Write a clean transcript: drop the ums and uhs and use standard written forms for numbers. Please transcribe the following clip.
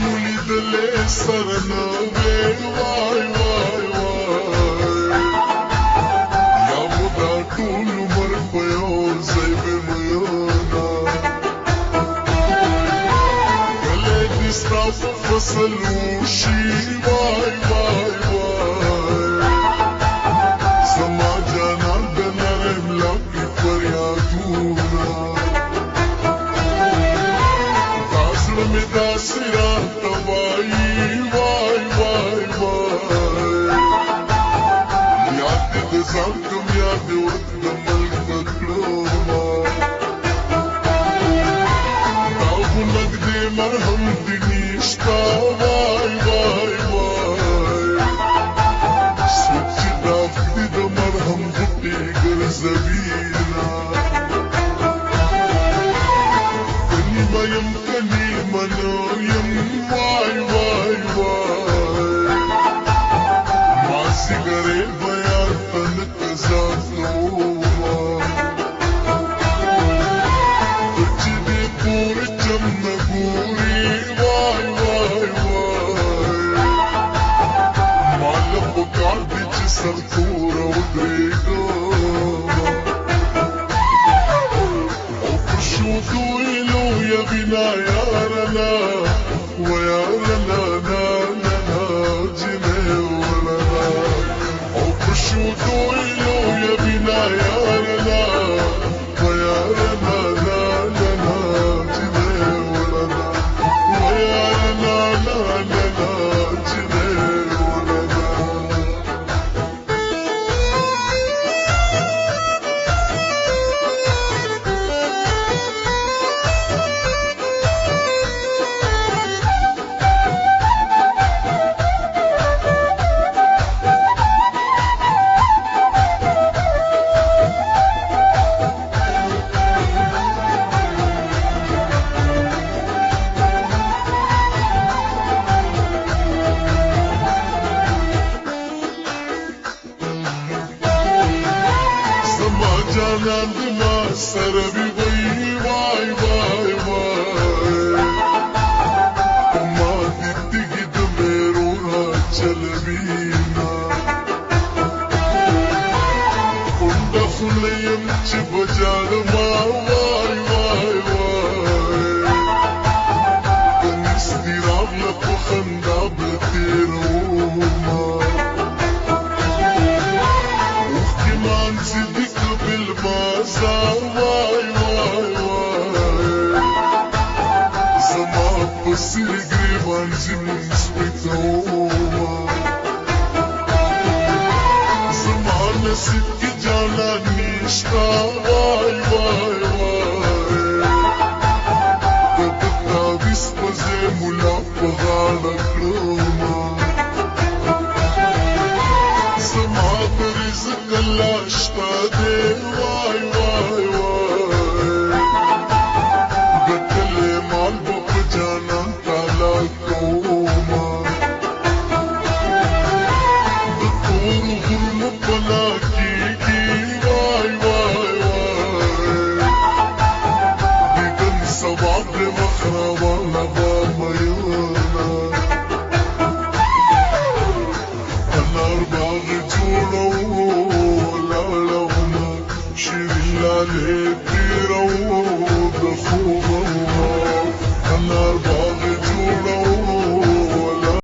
مولي دلي سرنا واي واي واي يا مدا طول عمر بيو زي بميانا قلبي استاف فصل وشي واي واي واي سما جانا بنرم لك فريادونا مدا سرا توائی وائی وائی وائی یاد دزاکم یاد ودمل ککلوما تاو نگدے مرہم دنیشتا وائی وائی وائی سوچ دافتی دا مرہم گٹی گر زبینا کنی میم کنی منویم واي واي واي ماسي غري بيار تنك زاتوما تجدي پور چم گوري واي واي واي مال پکار بچ سر تور ودريگا او پشوتو الو يا بنا يارنا ويارنا نا جنه ولنا او پشوتو الو يا بنا يارنا ويارنا نا جنه ولنا ويارنا نا جنه ولنا Janan dina sarvi vai vai vai vai Uma ditti gid mero na chalvina Kunda fulayam chi bajar ma vai vai vai Kanis diram la khanda bteroma Ухтиман зидик بالمازا واي واي واي زما بصير قريبان جنون سبيتوما زما نسيت جانا نيشتا واي واي واي دبتا بيسبزي ملابها لكروما زما برزق الله اشتادي واي واي واي قتل مال بوك جانا تالا كو